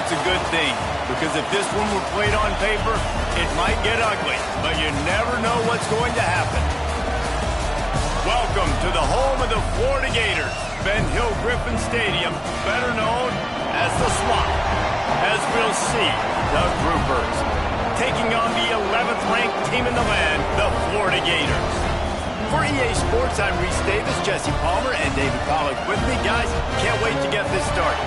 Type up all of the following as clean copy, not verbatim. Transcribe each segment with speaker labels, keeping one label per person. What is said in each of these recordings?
Speaker 1: That's a good thing, because if this one were played on paper, it might get ugly, but you never know what's going to happen. Welcome to the home of the Florida Gators, Ben Hill Griffin Stadium, better known as the Swamp. As we'll see, the Groupers taking on the 11th ranked team in the land, the Florida Gators. For EA Sports, I'm Reese Davis, Jesse Palmer, and David Pollack with me. Guys, can't wait to get this started.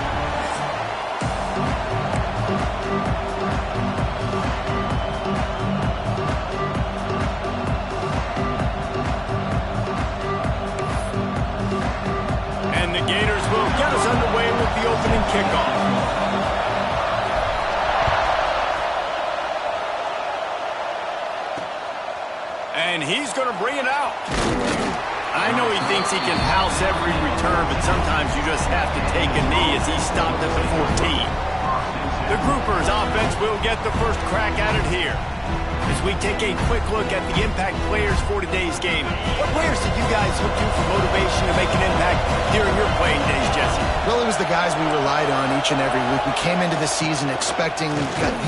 Speaker 1: And the Gators will get us underway with the opening kickoff. And he's going to bring it out. I know he thinks he can house every return, but sometimes you just have to take a knee as he stopped at the 14. The Groupers offense will get the first crack at it here. As we take a quick look at the impact players for today's game. What players did you guys look to for motivation to make an impact during your playing days, Jesse?
Speaker 2: Well, it was the guys we relied on each and every week. We came into the season expecting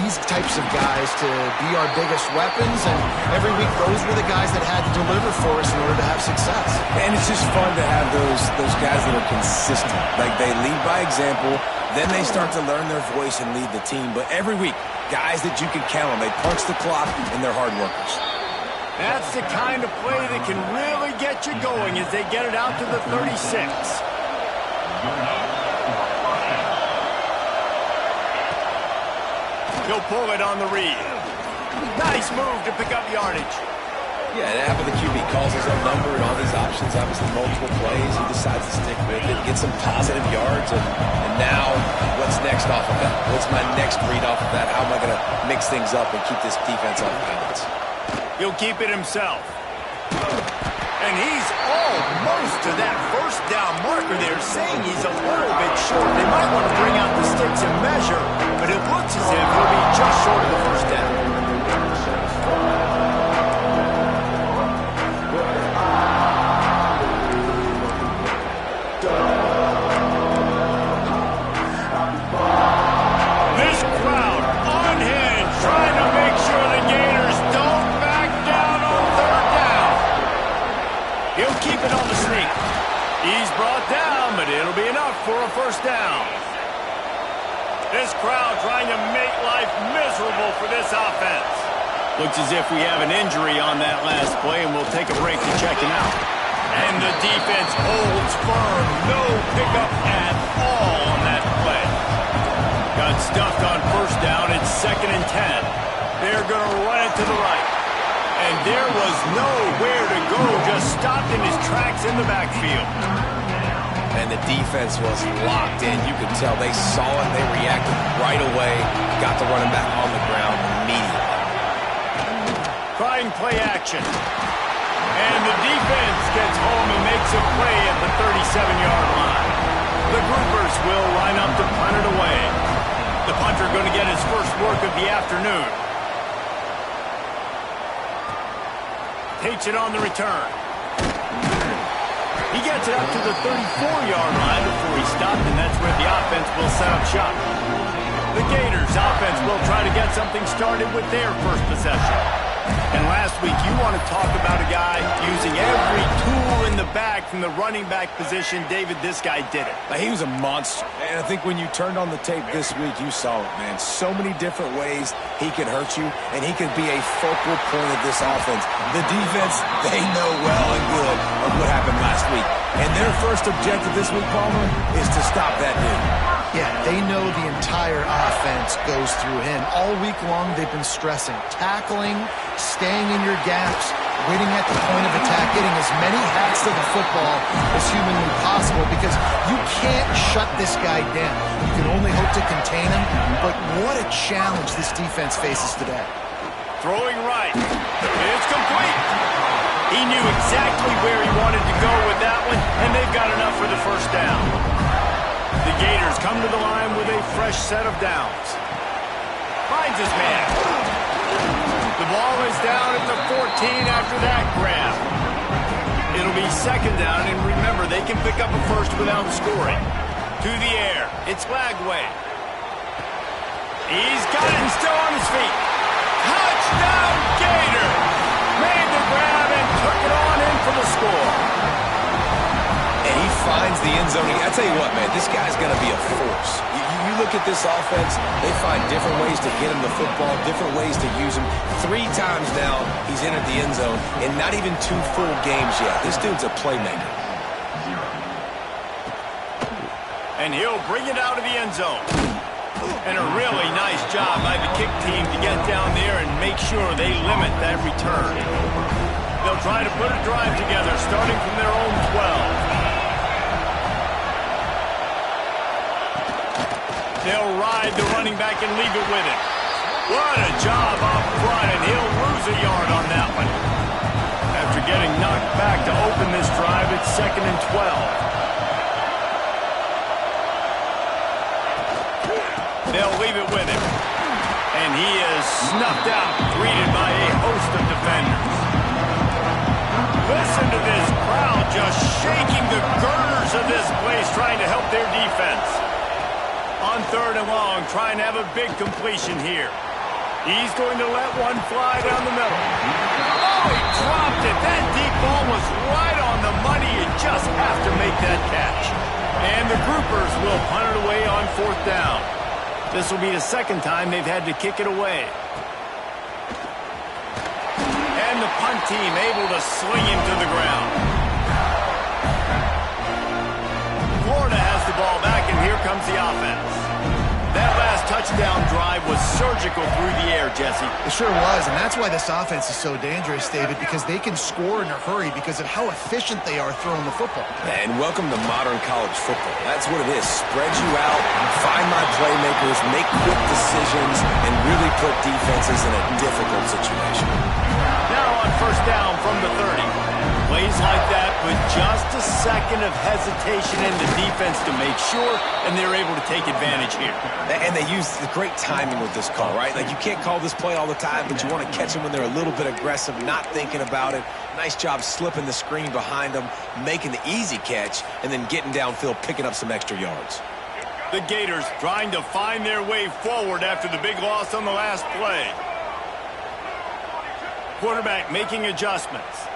Speaker 2: these types of guys to be our biggest weapons, and every week those were the guys that had to deliver for us in order to have success.
Speaker 3: And it's just fun to have those guys that are consistent. Like, they lead by example, then they start to learn their voice and lead the team. But every week, guys that you can count on. They punch the clock, and they're hard workers.
Speaker 1: That's the kind of play that can really get you going as they get it out to the 36. He'll pull it on the read. Nice move to pick up yardage.
Speaker 3: Yeah, and half of the QB calls his own number and all these options, obviously multiple plays. He decides to stick with it, get some positive yards, and now what's next off of that? What's my next read off of that? How am I going to mix things up and keep this defense off balance?
Speaker 1: He'll keep it himself. And he's almost to that first down marker there, saying he's a little bit short. They might want to bring out the sticks and measure, but it looks as if he'll be just short of the first down. He's brought down, but it'll be enough for a first down. This crowd trying to make life miserable for this offense. Looks as if we have an injury on that last play, and we'll take a break to check him out. And the defense holds firm. No pickup at all on that play. Got stuffed on first down. It's 2nd and 10. They're going to run it to the right. And there was nowhere to go, just stopped in his tracks in the backfield.
Speaker 3: And the defense was locked in. You could tell they saw it, they reacted right away, got the running back on the ground immediately.
Speaker 1: Trying play action. And the defense gets home and makes a play at the 37-yard line. The Groupers will line up to punt it away. The punter going to get his first work of the afternoon. Takes it on the return. He gets it up to the 34-yard line before he stopped, and that's where the offense will set up shop. The Gators offense will try to get something started with their first possession. And last week, you want to talk about a guy using every tool in the bag from the running back position. David, this guy did it.
Speaker 3: He was a monster. And I think when you turned on the tape this week, you saw it, man. So many different ways he could hurt you, and he could be a focal point of this offense. The defense, they know well and good of what happened last week. And their first objective this week, Palmer, is to stop that dude.
Speaker 2: Yeah, they know the entire offense goes through him. All week long, they've been stressing tackling, staying in your gaps, waiting at the point of attack, getting as many hacks to the football as humanly possible, because you can't shut this guy down. You can only hope to contain him, but what a challenge this defense faces today.
Speaker 1: Throwing right. It's complete. He knew exactly where he wanted to go with that one, and they've got enough for the first down. The Gators come to the line with a fresh set of downs. Finds his man. The ball is down at the 14 after that grab. It'll be 2nd down, and remember, they can pick up a first without scoring. To the air. It's Lagway. He's got it and still on his feet. Touchdown, Gator! Made the grab and took it on in for the score.
Speaker 3: And he finds the end zone. I tell you what, man, this guy's going to be a force. You look at this offense, they find different ways to get him the football, different ways to use him. 3 times now he's entered the end zone, and not even 2 full games yet. This dude's a playmaker.
Speaker 1: And he'll bring it out of the end zone. And a really nice job by the kick team to get down there and make sure they limit that return. They'll try to put a drive together starting from their own 12. They'll ride the running back and leave it with him. What a job up front, and he'll lose a yard on that one. After getting knocked back to open this drive, it's 2nd and 12. They'll leave it with him. And he is snuffed out, greeted by a host of defenders. Listen to this crowd just shaking the girders of this place, trying to help their defense. On 3rd and long, trying to have a big completion here. He's going to let one fly down the middle. Oh, he dropped it. That deep ball was right on the money. You just have to make that catch. And the groupers will punt it away on 4th down. This will be the 2nd time they've had to kick it away. And the punt team able to sling him to the ground. Florida has the ball back, and here comes the offense. That last touchdown drive was surgical through the air, Jesse.
Speaker 2: It sure was, and that's why this offense is so dangerous, David, because they can score in a hurry because of how efficient they are throwing the football.
Speaker 3: And welcome to modern college football. That's what it is. Spread you out, find my playmakers, make quick decisions, and really put defenses in a difficult situation.
Speaker 1: Now on 1st down from the 30. Plays like that with just a second of hesitation in the defense to make sure, and they're able to take advantage here.
Speaker 3: And they use the great timing with this call, right? Like, you can't call this play all the time, but you want to catch them when they're a little bit aggressive, not thinking about it. Nice job slipping the screen behind them, making the easy catch, and then getting downfield, picking up some extra yards.
Speaker 1: The Gators trying to find their way forward after the big loss on the last play. Quarterback making adjustments.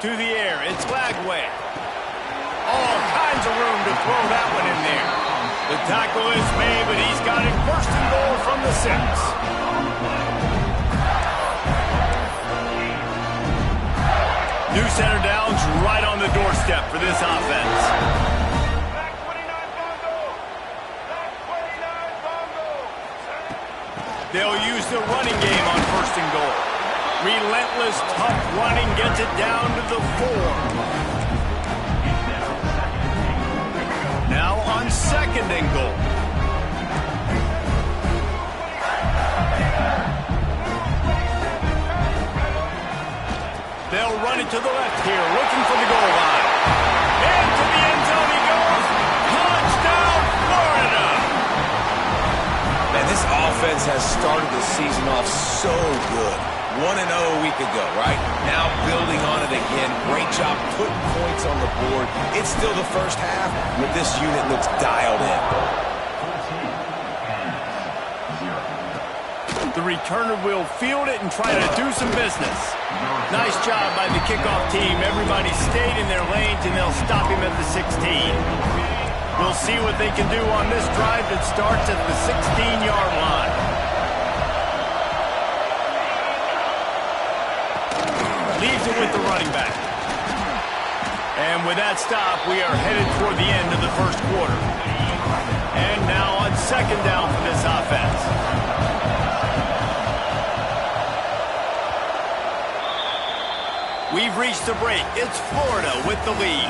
Speaker 1: To the air, it's Lagway. All kinds of room to throw that one in there. The tackle is made, but he's got it 1st and goal from the 6. New center downs right on the doorstep for this offense. They'll use the running game on 1st and goal. Relentless, tough running gets it down to the 4. Now on 2nd and goal. They'll run it to the left here, looking for the goal line. Into the end zone he goes. Touchdown, Florida!
Speaker 3: Man, this offense has started the season off so good. 1-0 a week ago, right? Now building on it again. Great job putting points on the board. It's still the 1st half, but this unit looks dialed in.
Speaker 1: The returner will field it and try to do some business. Nice job by the kickoff team. Everybody stayed in their lanes, and they'll stop him at the 16. We'll see what they can do on this drive that starts at the 16-yard line. Leaves it with the running back. And with that stop, we are headed toward the end of the 1st quarter. And now on 2nd down for this offense. We've reached the break. It's Florida with the lead.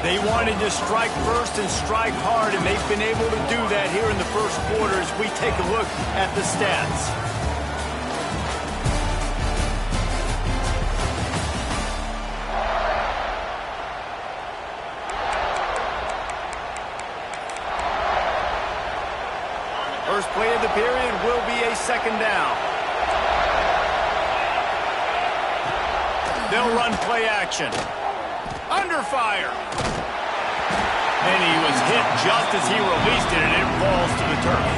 Speaker 1: They wanted to strike first and strike hard, and they've been able to do that here in the 1st quarter as we take a look at the stats. First play of the period will be a 2nd down. They'll run play action. Under fire. And he was hit just as he released it, and it falls to the turf.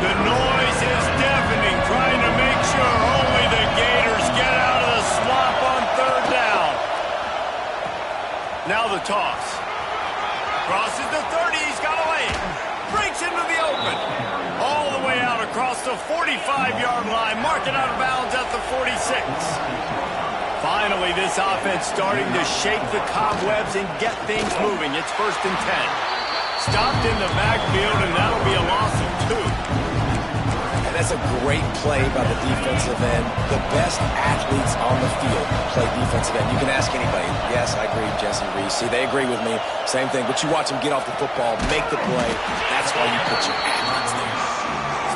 Speaker 1: The noise is deafening, trying to make sure only the Gators get out of the swamp on third down. Now the toss. Crosses the 30, he's got away. Breaks into the open. All the way out across the 45-yard line, marking out of bounds at the 46. Finally, this offense starting to shake the cobwebs and get things moving. It's 1st and 10. Stopped in the backfield, and that'll be a loss of 2.
Speaker 3: And that's a great play by the defensive end. The best athletes on the field play defensive end. You can ask anybody. Yes, I agree, Jesse Reese. See, they agree with me. Same thing. But you watch them get off the football, make the play. That's why you put your athletes there.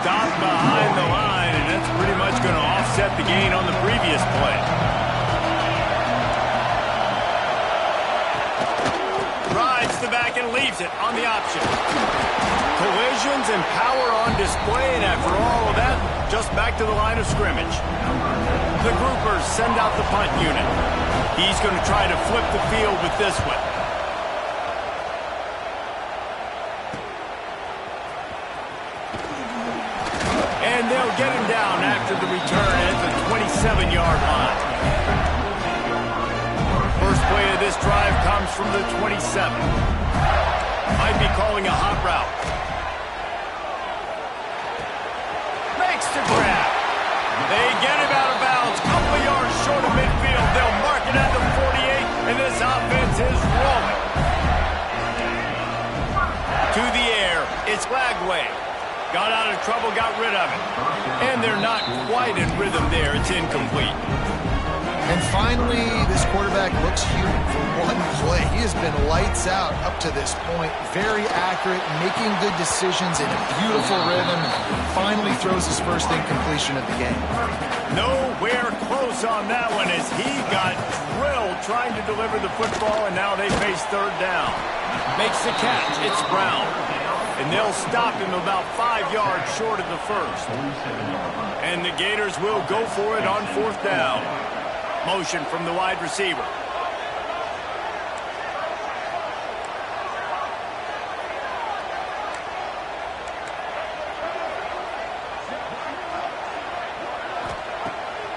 Speaker 1: Stopped behind the line, and that's pretty much going to offset the gain on the previous play. Rides the back and leaves it on the option. Collisions and power on display, and after all of that, just back to the line of scrimmage. The groupers send out the punt unit. He's going to try to flip the field with this one. And they'll get him down after the return at the 27-yard line. First play of this drive comes from the 27. Might be calling a hot route. Makes the grab. They get him out of bounds. Couple of yards short of midfield. They'll mark it at the 48, and this offense is rolling. To the air. It's Lagway. Got out of trouble, got rid of it. And they're not quite in rhythm there. It's incomplete.
Speaker 2: And finally, this quarterback looks human for one play. He has been lights out up to this point. Very accurate, making good decisions in a beautiful rhythm. Finally throws his first incompletion of the game.
Speaker 1: Nowhere close on that one as he got drilled trying to deliver the football, and now they face third down. Makes the catch. It's Brown. And they'll stop him about 5 yards short of the first. And the Gators will go for it on 4th down. Motion from the wide receiver.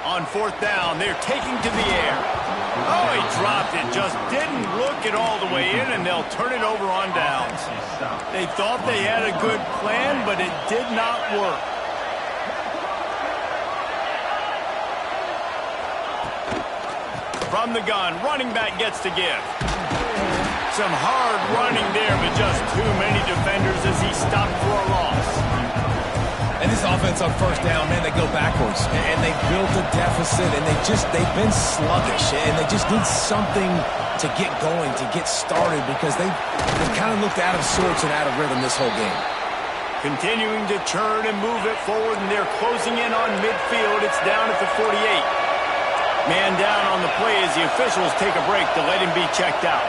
Speaker 1: On 4th down, they're taking to the air. Oh, he dropped it. Just didn't look it all the way in, and they'll turn it over on downs. They thought they had a good plan, but it did not work. From the gun, running back gets to give. Some hard running there, but just too many defenders as he stopped for a loss.
Speaker 3: And this offense on 1st down, man, they go backwards. And they built a deficit, and they've been sluggish. And they just need something to get going, to get started, because they've kind of looked out of sorts and out of rhythm this whole game.
Speaker 1: Continuing to churn and move it forward, and they're closing in on midfield. It's down at the 48. Man down on the play as the officials take a break to let him be checked out.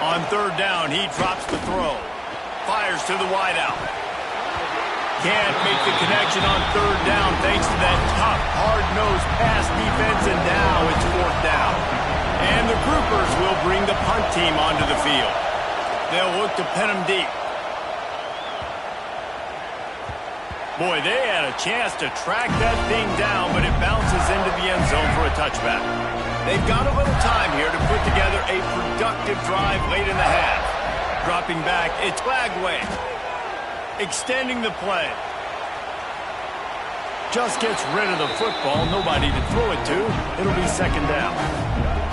Speaker 1: On 3rd down, he drops the throw. Fires to the wideout. Can't make the connection on 3rd down thanks to that tough, hard-nosed pass defense, and now it's 4th down. And the groupers will bring the punt team onto the field. They'll look to pin him deep. Boy, they had a chance to track that thing down, but it bounces into the end zone for a touchback. They've got a little time here to put together a productive drive late in the half. Dropping back, it's Lagway. Extending the play. Just gets rid of the football. Nobody to throw it to. It'll be 2nd down.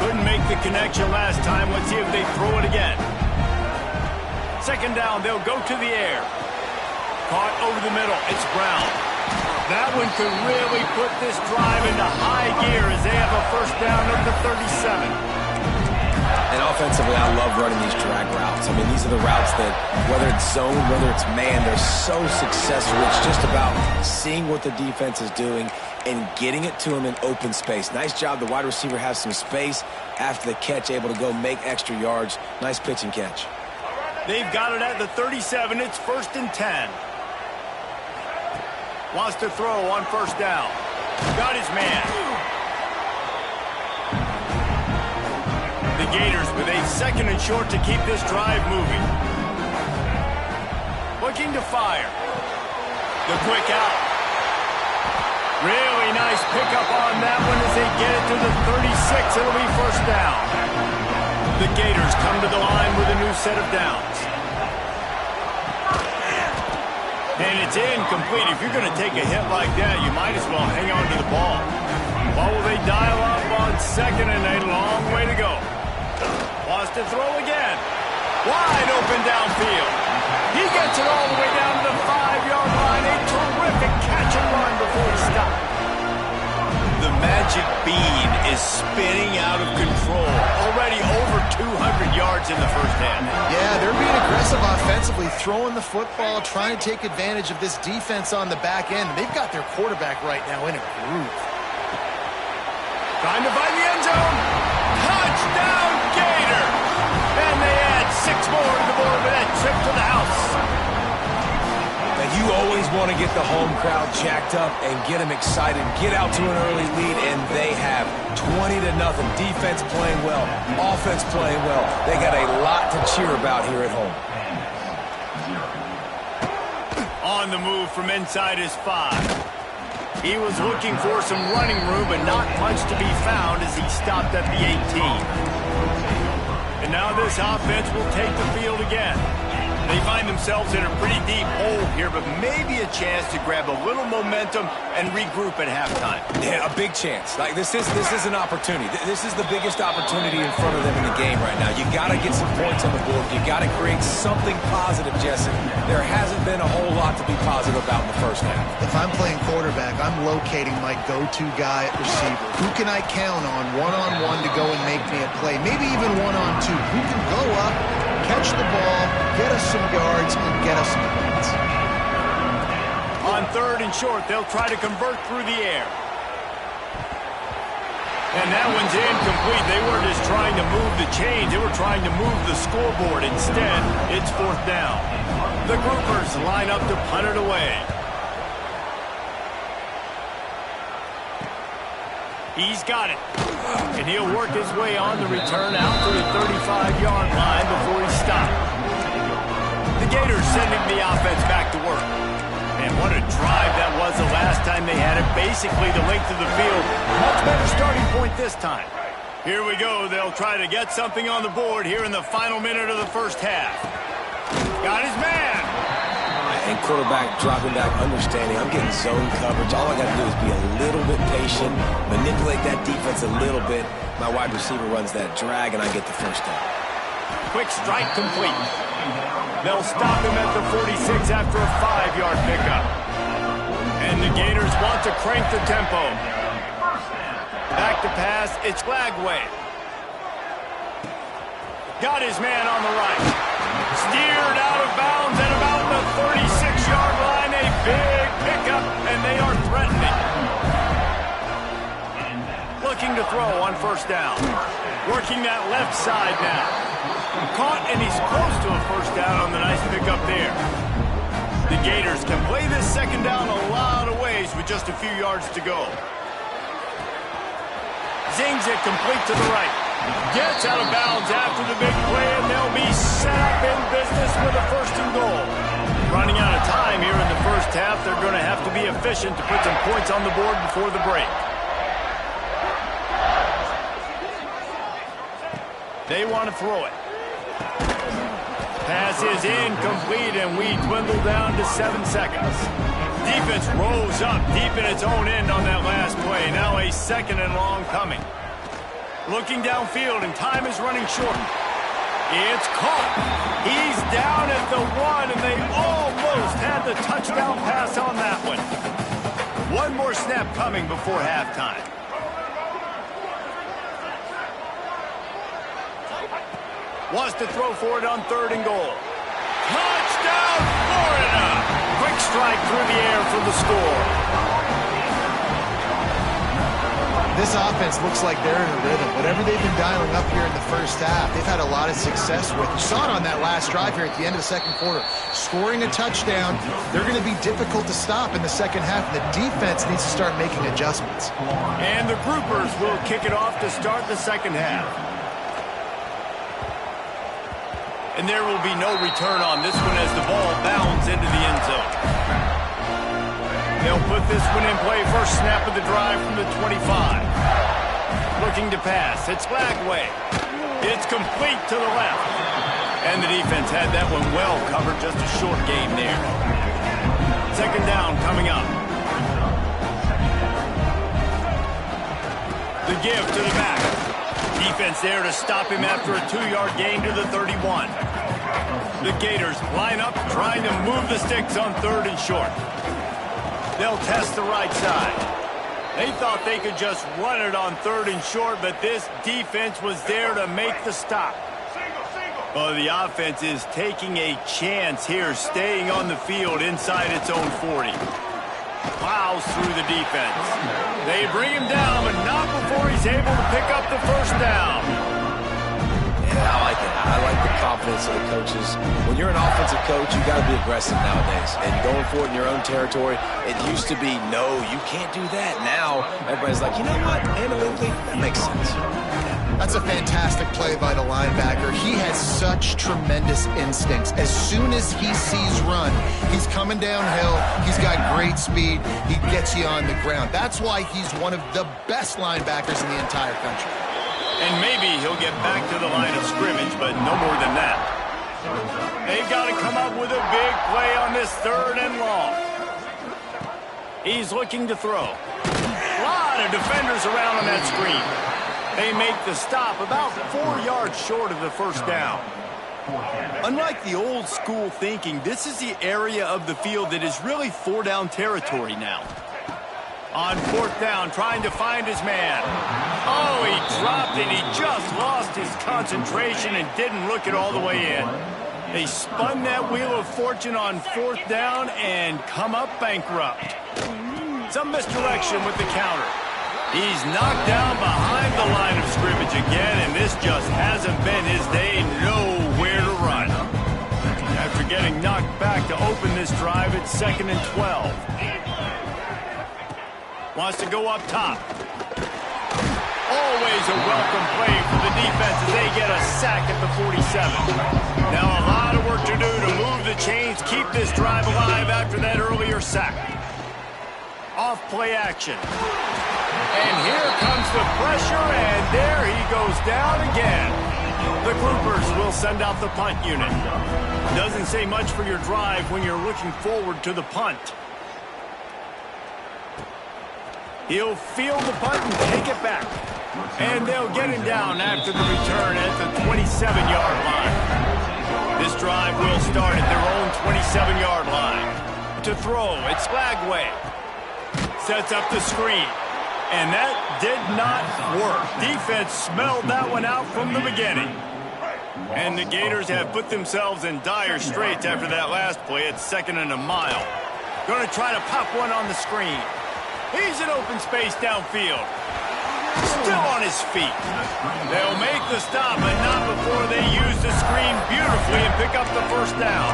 Speaker 1: Couldn't make the connection last time. Let's see if they throw it again. 2nd down, they'll go to the air. Caught over the middle. It's Brown. That one could really put this drive into high gear as they have a 1st down at the 37.
Speaker 3: And offensively, I love running these drag routes. I mean, these are the routes that, whether it's zone, whether it's man, they're so successful. It's just about seeing what the defense is doing and getting it to them in open space. Nice job. The wide receiver has some space after the catch, able to go make extra yards. Nice pitch and catch.
Speaker 1: They've got it at the 37. It's 1st and 10. Wants to throw on 1st down. Got his man. The Gators with a 2nd and short to keep this drive moving. looking to fire. The quick out. Really nice pickup on that one as they get it to the 36. It'll be first down. The Gators come to the line with a new set of downs. And it's incomplete. If you're going to take a hit like that, you might as well hang on to the ball. What will they dial up on second and a long way to go? Wants to throw again. Wide open downfield. He gets it all the way down to the 5-yard line. A terrific catch and run before he stopped. The magic bean is spinning out of control. Already over 200 yards in the first half.
Speaker 2: Yeah, they're being aggressive offensively, throwing the football, trying to take advantage of this defense on the back end. They've got their quarterback right now in a groove.
Speaker 1: Trying to find the end zone. Touchdown, Gator! And they add 6 more to the board with that trip to the house.
Speaker 3: Now, you always want to get the home crowd jacked up and get them excited. Get out to an early lead, and they have 20-0. Defense playing well, offense playing well. They got a lot to cheer about here at home.
Speaker 1: On the move from inside his 5. He was looking for some running room, but not much to be found as he stopped at the 18. And now this offense will take the field again. They find themselves in a pretty deep hole here, but maybe a chance to grab a little momentum and regroup at halftime.
Speaker 3: Yeah, a big chance. Like this is an opportunity. This is the biggest opportunity in front of them in the game right now. You got to get some points on the board. You got to create something positive, Jesse. There hasn't been a whole lot to be positive about in the first half.
Speaker 2: If I'm playing quarterback, I'm locating my go-to guy at receiver. Who can I count on one-on-one to go and make me a play? Maybe even one-on-two. Who can go up, catch the ball, get us some yards, and get us some points.
Speaker 1: On 3rd and short, they'll try to convert through the air. And that one's incomplete. They weren't just trying to move the chains. They were trying to move the scoreboard. Instead, it's 4th down. The groupers line up to punt it away. He's got it. And he'll work his way on the return out to the 35-yard line before he stopped. The Gators sending the offense back to work. And what a drive that was the last time they had it. Basically the length of the field. Much better starting point this time. Here we go. They'll try to get something on the board here in the final minute of the first half. Got his man.
Speaker 3: And quarterback dropping back, understanding I'm getting zone coverage. All I got to do is be a little bit patient, manipulate that defense a little bit. My wide receiver runs that drag, and I get the first down.
Speaker 1: Quick strike complete. They'll stop him at the 46 after a 5-yard pickup. And the Gators want to crank the tempo. Back to pass, it's Glagway. Got his man on the right. Steered out of bounds at about the 36-yard line. A big pickup, and they are threatening. Looking to throw on 1st down. Working that left side now. Caught, and he's close to a 1st down on the nice pickup there. The Gators can play this 2nd down a lot of ways with just a few yards to go. Zings it complete to the right. Gets out of bounds after the big play, and they'll be set up in business with a 1st and goal. Running out of time here in the first half, they're going to have to be efficient to put some points on the board before the break. They want to throw it. Pass is incomplete, and we dwindle down to 7 seconds. Defense rose up deep in its own end on that last play. Now a 2nd and long coming. Looking downfield, and time is running short. It's caught. He's down at the 1, and they almost had the touchdown pass on that one. One more snap coming before halftime. Wants to throw for it on 3rd and goal. Touchdown, Florida! Quick strike through the air for the score.
Speaker 2: This offense looks like they're in a rhythm. Whatever they've been dialing up here in the first half, they've had a lot of success with. You saw it on that last drive here at the end of the 2nd quarter. Scoring a touchdown, they're going to be difficult to stop in the 2nd half. The defense needs to start making adjustments.
Speaker 1: And the groupers will kick it off to start the 2nd half. And there will be no return on this one as the ball bounds into the end zone. They'll put this one in play. First snap of the drive from the 25. Looking to pass. It's Lagway. It's complete to the left. And the defense had that one well covered. Just a short game there. Second down coming up. The give to the back. Defense there to stop him after a 2-yard gain to the 31. The Gators line up trying to move the sticks on 3rd and short. They'll test the right side. They thought they could just run it on 3rd and short, but this defense was there to make the stop. Well, the offense is taking a chance here, staying on the field inside its own 40. Plows through the defense. They bring him down, but not before he's able to pick up the first down.
Speaker 3: Yeah, I like it. I like the confidence of the coaches. When you're an offensive coach, you got to be aggressive nowadays. And going for it in your own territory, it used to be, no, you can't do that. Now, everybody's like, you know what? Analytically, that makes sense.
Speaker 2: That's a fantastic play by the linebacker. He has such tremendous instincts. As soon as he sees run, he's coming downhill. He's got great speed. He gets you on the ground. That's why he's one of the best linebackers in the entire country.
Speaker 1: And maybe he'll get back to the line of scrimmage, but no more than that. They've got to come up with a big play on this 3rd and long. He's looking to throw. A lot of defenders around on that screen. They make the stop about 4 yards short of the first down. Unlike the old school thinking, this is the area of the field that is really 4-down territory now. On 4th down, trying to find his man. Oh, he dropped it. He just lost his concentration and didn't look it all the way in. They spun that wheel of fortune on 4th down and come up bankrupt. Some misdirection with the counter. He's knocked down behind the line of scrimmage again, and this just hasn't been his day. Nowhere to run. After getting knocked back to open this drive, it's 2nd and 12. Wants to go up top. Always a welcome play for the defense as they get a sack at the 47. Now a lot of work to do to move the chains, keep this drive alive after that earlier sack. Off play action. And here comes the pressure, and there he goes down again. The Groupers will send out the punt unit. Doesn't say much for your drive when you're looking forward to the punt. He'll field the punt and take it back. And they'll get him down after the return at the 27-yard line. This drive will start at their own 27-yard line. To throw, it's Lagway. Sets up the screen. And that did not work. Defense smelled that one out from the beginning. And the Gators have put themselves in dire straits after that last play. It's 2nd and a mile. Going to try to pop one on the screen. He's in open space downfield. Still on his feet. They'll make the stop, but not before they use the screen beautifully and pick up the first down.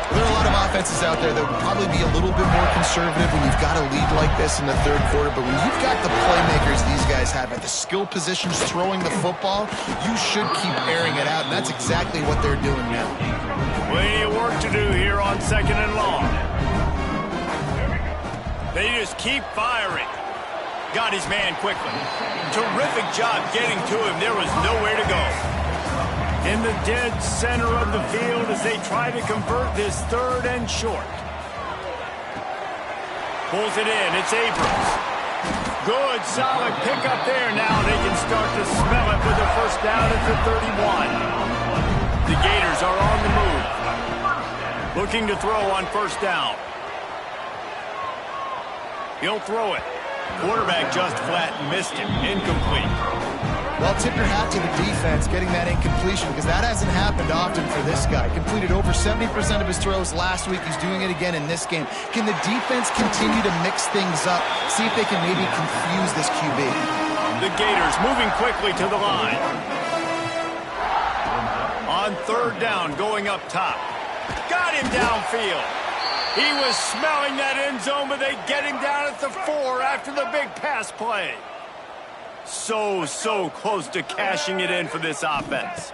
Speaker 2: There are a lot of offenses out there that would probably be a little bit more conservative when you've got a lead like this in the 3rd quarter, but when you've got the playmakers these guys have at the skill positions throwing the football, you should keep airing it out, and that's exactly what they're doing now.
Speaker 1: Plenty of work to do here on 2nd and long. They just keep firing. Got his man quickly. Terrific job getting to him. There was nowhere to go. In the dead center of the field as they try to convert this 3rd and short. Pulls it in. It's Abrams. Good, solid pickup there. Now they can start to smell it with the first down at the 31. The Gators are on the move. Looking to throw on first down. He'll throw it. Quarterback just flat missed him. Incomplete.
Speaker 2: Well, tip your hat to the defense getting that incompletion because that hasn't happened often for this guy. Completed over 70% of his throws last week. He's doing it again in this game. Can the defense continue to mix things up? See if they can maybe confuse this QB.
Speaker 1: The Gators moving quickly to the line. On 3rd down, going up top. Got him downfield. He was smelling that end zone, but they get him down at the 4 after the big pass play. So close to cashing it in for this offense.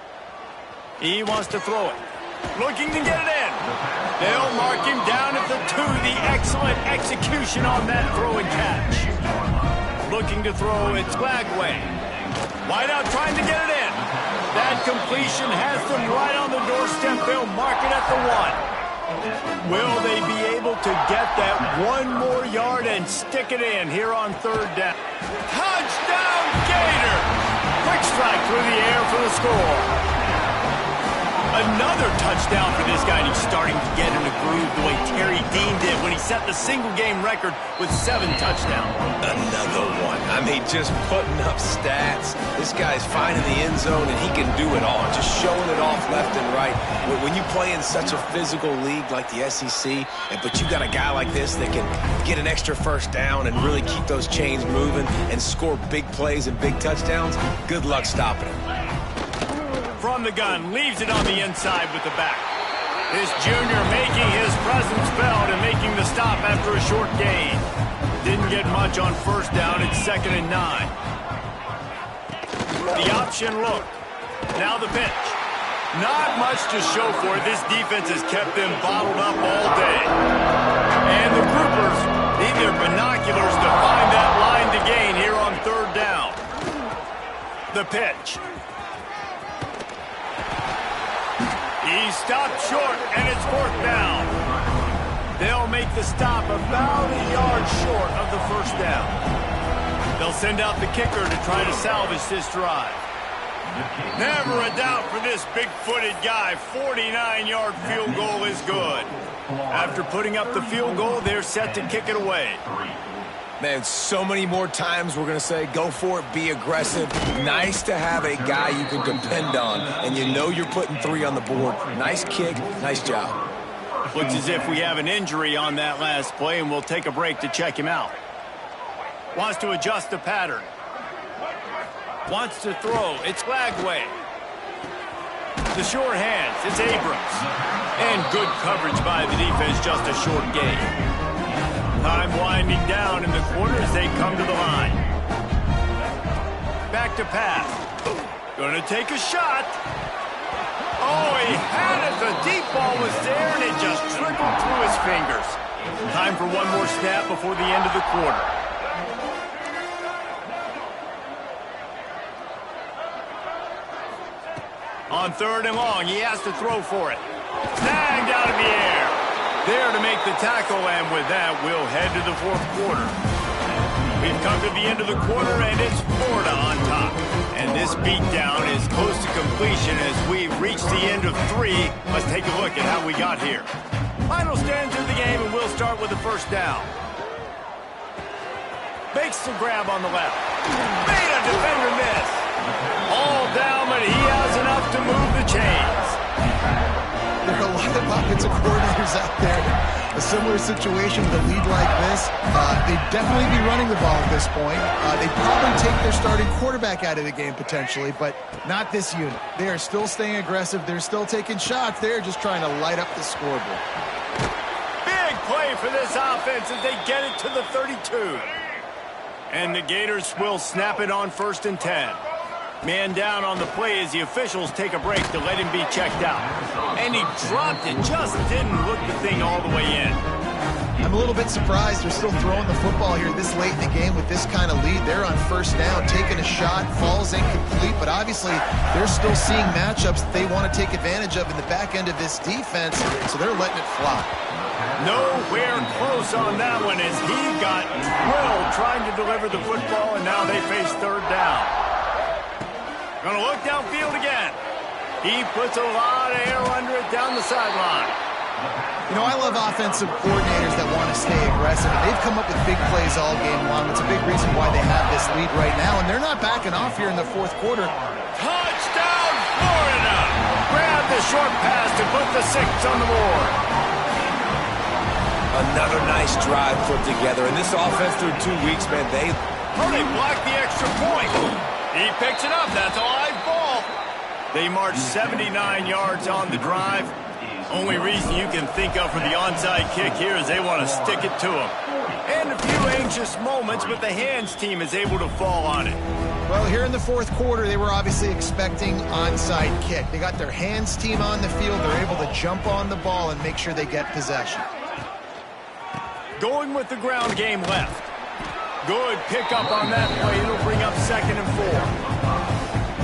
Speaker 1: He wants to throw it. Looking to get it in. They'll mark him down at the 2. The excellent execution on that throw and catch. Looking to throw, it's Glagway. Wide out trying to get it in. That completion has them right on the doorstep. They'll mark it at the 1. Will they be able to get that 1 more yard and stick it in here on 3rd down? Touchdown, Gator! Quick strike through the air for the score. Another touchdown for this guy, and he's starting to get in a groove the way Terry Dean did when he set the single-game record with 7 touchdowns.
Speaker 3: Another one. I mean, just putting up stats. This guy's finding the end zone, and he can do it all, just showing it off left and right. When you play in such a physical league like the SEC, but you got a guy like this that can get an extra first down and really keep those chains moving and score big plays and big touchdowns, good luck stopping him.
Speaker 1: From the gun, leaves it on the inside with the back. This junior making his presence felt and making the stop after a short gain. Didn't get much on 1st down. It's 2nd and 9. The option look. Now the pitch. Not much to show for it. This defense has kept them bottled up all day. And the groupers need their binoculars to find that line to gain here on 3rd down. The pitch. He stopped short, and it's 4th down. They'll make the stop about a yard short of the 1st down. They'll send out the kicker to try to salvage this drive. Never a doubt for this big-footed guy. 49-yard field goal is good. After putting up the field goal, they're set to kick it away.
Speaker 3: Man, so many more times we're going to say, go for it, be aggressive. Nice to have a guy you can depend on, and you know you're putting 3 on the board. Nice kick, nice job.
Speaker 1: Looks as if we have an injury on that last play, and we'll take a break to check him out. Wants to adjust the pattern. Wants to throw. It's Glagway. The short hands. It's Abrams. And good coverage by the defense, just a short gain. Time winding down in the corner as they come to the line. Back to pass. Going to take a shot. Oh, he had it. The deep ball was there, and it just trickled through his fingers. Time for one more snap before the end of the quarter. On 3rd and long, he has to throw for it. Snagged out of the air. There to make the tackle, and with that, we'll head to the 4th quarter. We've come to the end of the quarter, and it's Florida on top. And this beatdown is close to completion as we've reached the end of 3. Let's take a look at how we got here. Final stands of the game, and we'll start with the 1st down. Makes the grab on the left. Made a defender miss. All down, but he has enough to move the chains.
Speaker 2: There are a lot of offensive coordinators out there. A similar situation with a lead like this. They'd definitely be running the ball at this point. They'd probably take their starting quarterback out of the game potentially, but not this unit. They are still staying aggressive. They're still taking shots. They're just trying to light up the scoreboard.
Speaker 1: Big play for this offense as they get it to the 32. And the Gators will snap it on 1st and 10. Man down on the play as the officials take a break to let him be checked out. And he dropped it, just didn't look the thing all the way in.
Speaker 2: I'm a little bit surprised they're still throwing the football here this late in the game with this kind of lead. They're on 1st down, taking a shot, falls incomplete, but obviously they're still seeing matchups that they want to take advantage of in the back end of this defense, so they're letting it fly.
Speaker 1: Nowhere close on that one as he got drilled trying to deliver the football, and now they face 3rd down. Going to look downfield again. He puts a lot of air under it down the sideline.
Speaker 2: You know, I love offensive coordinators that want to stay aggressive, and they've come up with big plays all game long. It's a big reason why they have this lead right now, and they're not backing off here in the 4th quarter.
Speaker 1: Touchdown, Florida! Grab the short pass to put the 6 on the board.
Speaker 3: Another nice drive put together, and this offense through 2 weeks, man, they
Speaker 1: blocked the extra point. He picks it up. That's a live ball. They march 79 yards on the drive. Only reason you can think of for the onside kick here is they want to stick it to him. And a few anxious moments, but the hands team is able to fall on it.
Speaker 2: Well, here in the fourth quarter, they were obviously expecting onside kick. They got their hands team on the field. They're able to jump on the ball and make sure they get possession.
Speaker 1: Going with the ground game left. Good pickup on that play. It'll bring up 2nd and 4.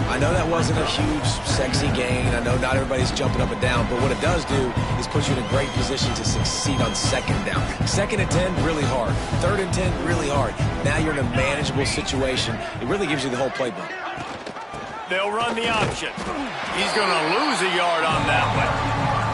Speaker 3: I know that wasn't a huge, sexy gain. I know not everybody's jumping up and down, but what it does do is put you in a great position to succeed on 2nd down. 2nd and 10, really hard. 3rd and 10, really hard. Now you're in a manageable situation. It really gives you the whole playbook.
Speaker 1: They'll run the option. He's going to lose a yard on that one.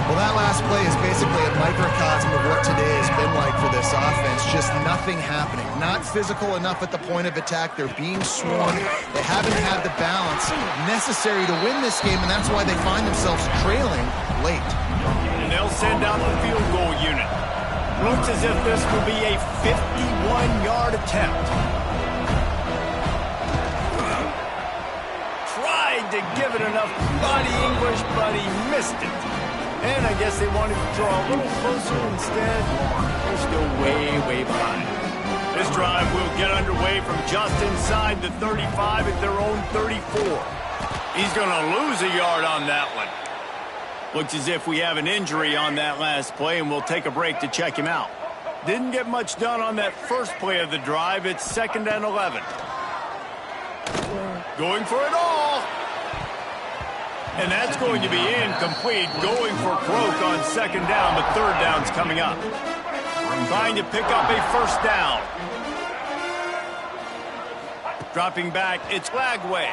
Speaker 2: Well, that last play is basically a microcosm of what today has been like for this offense. Just nothing happening. Not physical enough at the point of attack. They're being swarmed. They haven't had the balance necessary to win this game, and that's why they find themselves trailing late.
Speaker 1: And they'll send out the field goal unit. Looks as if this will be a 51-yard attempt. Tried to give it enough body English, but he missed it. And I guess they wanted to draw a little closer instead. They're still way, way behind. This drive will get underway from just inside the 35 at their own 34. He's going to lose a yard on that one. Looks as if we have an injury on that last play, and we'll take a break to check him out. Didn't get much done on that first play of the drive. It's 2nd and 11. Going for it all. And that's going to be incomplete. Going for broke on 2nd down, but 3rd down's coming up. Trying to pick up a 1st down. Dropping back, it's Lagway.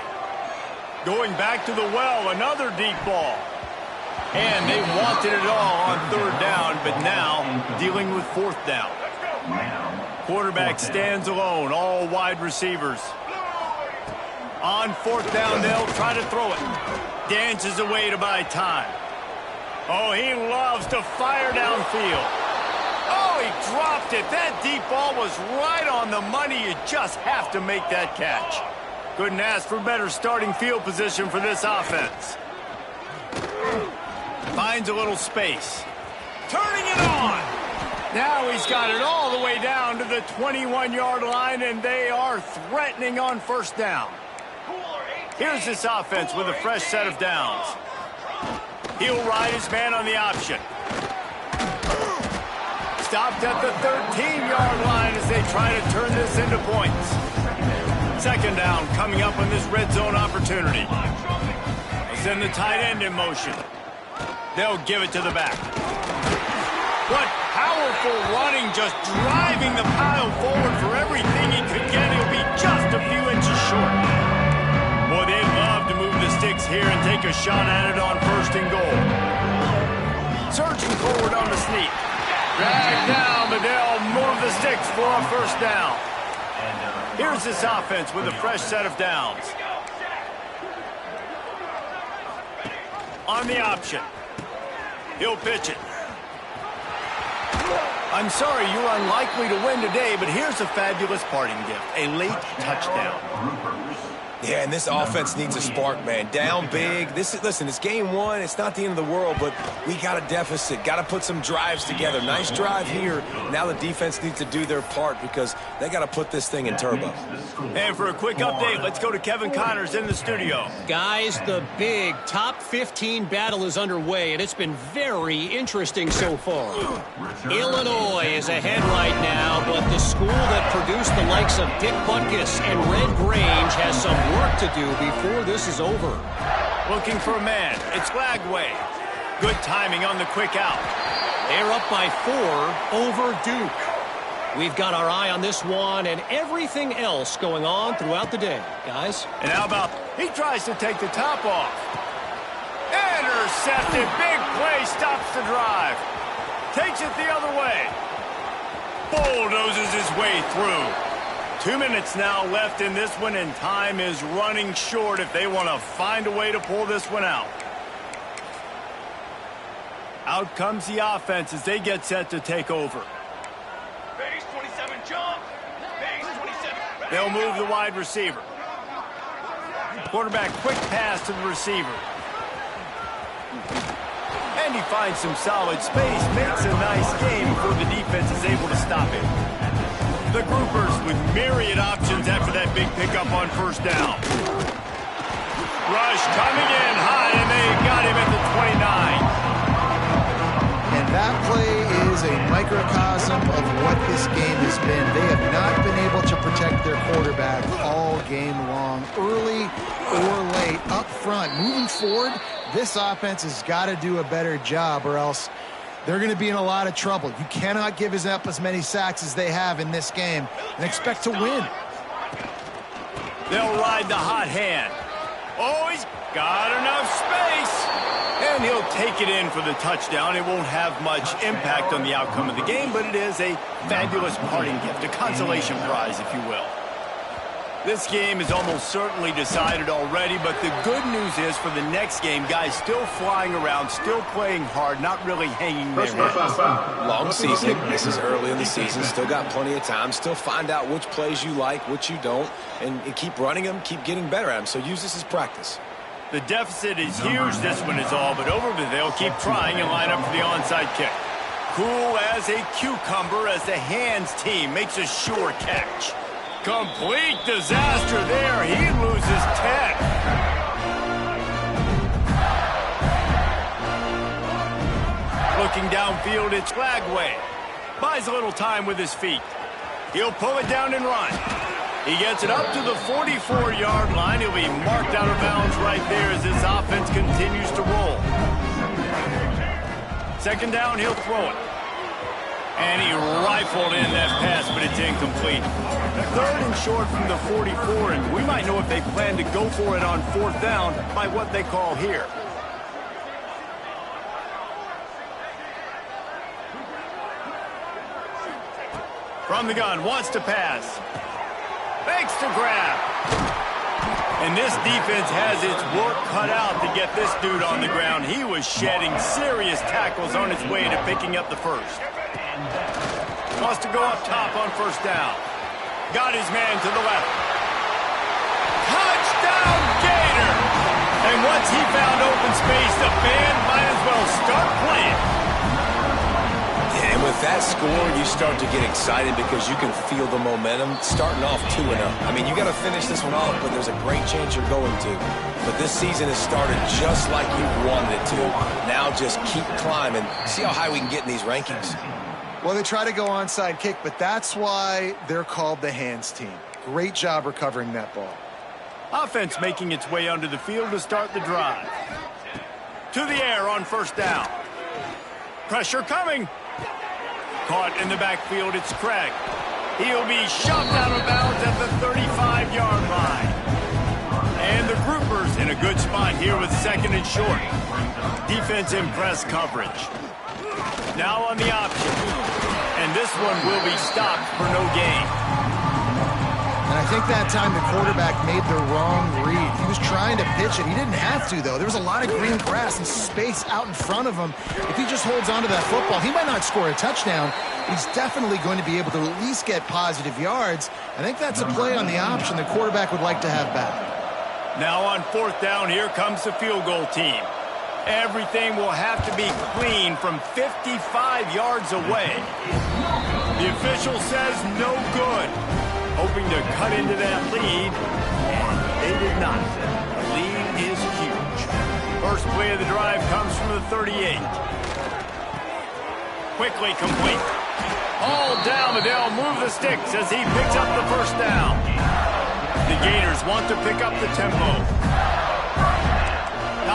Speaker 1: Going back to the well, another deep ball. And they wanted it all on 3rd down, but now dealing with 4th down. Quarterback stands alone, all wide receivers. On 4th down, they'll try to throw it. Dances away to buy time. Oh, he loves to fire downfield. Oh, he dropped it. That deep ball was right on the money. You just have to make that catch. Couldn't ask for better starting field position for this offense. Finds a little space. Turning it on. Now he's got it all the way down to the 21-yard line, and they are threatening on 1st down. Here's this offense with a fresh set of downs. He'll ride his man on the option. Stopped at the 13-yard line as they try to turn this into points. 2nd down coming up on this red zone opportunity. They'll send the tight end in motion. They'll give it to the back. What powerful running, just driving the pile forward for everything he could get. He'll be just a few inches short. Boy, they'd love to move the sticks here and take a shot at it on 1st and goal. Surging forward on the sneak. Dragged down, but they'll move the sticks for a 1st down. Here's this offense with a fresh set of downs. On the option. He'll pitch it. I'm sorry, you're unlikely to win today, but here's a fabulous parting gift. A late touchdown.
Speaker 3: Yeah, and this offense needs a spark, man. Down big. Listen, it's game 1. It's not the end of the world, but we got a deficit. Got to put some drives together. Nice drive here. Now the defense needs to do their part because they got to put this thing in turbo.
Speaker 1: And for a quick update, let's go to Kevin Connors in the studio.
Speaker 4: Guys, the big top 15 battle is underway, and it's been very interesting so far. Illinois is ahead right now, but the school that produced the likes of Dick Butkus and Red Grange has some work to do before this is over.
Speaker 1: Looking for a man. It's Lagway. Good timing on the quick out.
Speaker 4: They're up by 4 over Duke. We've got our eye on this one and everything else going on throughout the day, guys.
Speaker 1: And how about he tries to take the top off. Intercepted. Big play. Stops the drive. Takes it the other way. Bulldozes his way through. 2 minutes now left in this one, and time is running short if they want to find a way to pull this one out. Out comes the offense as they get set to take over.
Speaker 5: Base 27 jump. Base 27.
Speaker 1: They'll move the wide receiver. Quarterback quick pass to the receiver. And he finds some solid space, makes a nice game before the defense is able to stop him. The groupers with myriad options after that big pickup on first down. Rush coming in high, and they got him at the 29.
Speaker 2: And that play is a microcosm of what this game has been. They have not been able to protect their quarterback all game long, early or late, up front. Moving forward, this offense has got to do a better job, or else they're going to be in a lot of trouble. You cannot give up as many sacks as they have in this game and expect to win.
Speaker 1: They'll ride the hot hand. Oh, he's got enough space. And he'll take it in for the touchdown. It won't have much impact on the outcome of the game, but it is a fabulous parting gift, a consolation prize, if you will. This game is almost certainly decided already, but the good news is for the next game, guys still flying around, still playing hard, not really hanging their heads.
Speaker 3: Long season. This is early in the season. Still got plenty of time. Still find out which plays you like, which you don't, and keep running them, keep getting better at them. So use this as practice.
Speaker 1: The deficit is huge, this one is all, but over there they'll keep trying and line up for the onside kick. Cool as a cucumber as the hands team makes a sure catch. Complete disaster there. He loses 10. Looking downfield, it's Lagway. Buys a little time with his feet. He'll pull it down and run. He gets it up to the 44-yard line. He'll be marked out of bounds right there as this offense continues to roll. Second down, he'll throw it. And he rifled in that pass, but it's incomplete. Third and short from the 44, and we might know if they plan to go for it on fourth down by what they call here. From the gun, wants to pass. Fakes to grab. And this defense has its work cut out to get this dude on the ground. He was shedding serious tackles on his way to picking up the first. Wants to go up top on first down. Got his man to the left. Touchdown, Gator! And once he found open space, the band might as well start playing.
Speaker 3: And with that score, you start to get excited because you can feel the momentum starting off 2-0. I mean, you got to finish this one off, but there's a great chance you're going to. But this season has started just like you wanted it to. Now just keep climbing. See how high we can get in these rankings.
Speaker 2: Well, they try to go onside kick, but that's why they're called the hands team. Great job recovering that ball.
Speaker 1: Offense making its way onto the field to start the drive. To the air on first down. Pressure coming. Caught in the backfield, it's Craig. He'll be shoved out of bounds at the 35-yard line. And the groupers in a good spot here with second and short. Defense in press coverage. Now on the option. And this one will be stopped for no gain.
Speaker 2: And I think that time the quarterback made the wrong read. He was trying to pitch it. He didn't have to, though. There was a lot of green grass and space out in front of him. If he just holds on to that football, he might not score a touchdown. He's definitely going to be able to at least get positive yards. I think that's a play on the option the quarterback would like to have back.
Speaker 1: Now on fourth down, here comes the field goal team. Everything will have to be clean from 55 yards away. The official says no good. Hoping to cut into that lead, and they did not. The lead is huge. First play of the drive comes from the 38. Quickly complete. All down, but they'll move the sticks as he picks up the first down. The Gators want to pick up the tempo.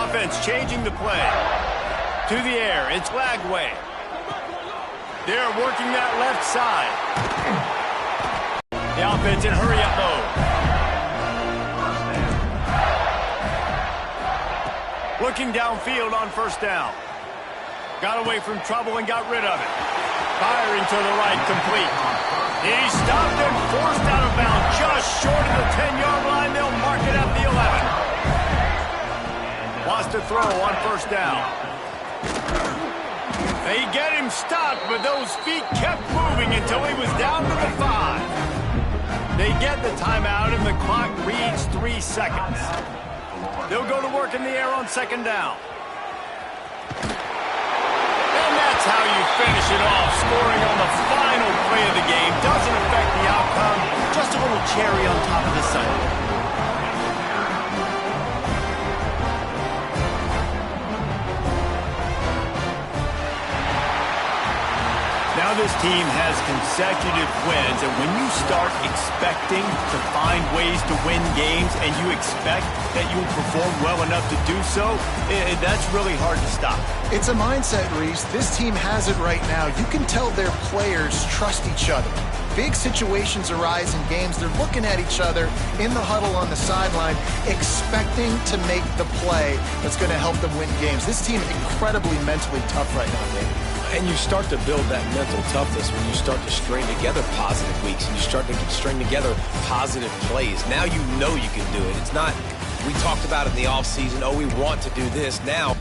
Speaker 1: Offense changing the play. To the air, it's Lagway. They're working that left side. The offense in hurry-up mode. Looking downfield on first down. Got away from trouble and got rid of it. Firing to the right, complete. He stopped and forced out of bounds just short of the 10-yard line. They'll mark it at the 11. Wants to throw on first down. They get him stopped, but those feet kept moving until he was down to the 5. They get the timeout, and the clock reads 3 seconds. They'll go to work in the air on second down. And that's how you finish it off, scoring on the final play. joy of the game doesn't affect the outcome. Just a little cherry on top of the Sunday. Now this team has consecutive wins, and when you start expecting to find ways to win games and you expect that you will perform well enough to do so, that's really hard to stop.
Speaker 2: It's a mindset, Reese. This team has it right now. You can tell their players trust each other. Big situations arise in games. They're looking at each other in the huddle on the sideline, expecting to make the play that's going to help them win games. This team is incredibly mentally tough right now, David.
Speaker 3: And you start to build that mental toughness when you start to string together positive weeks and you start to string together positive plays. Now you know you can do it. It's not, we talked about it in the offseason, oh, we want to do this. Now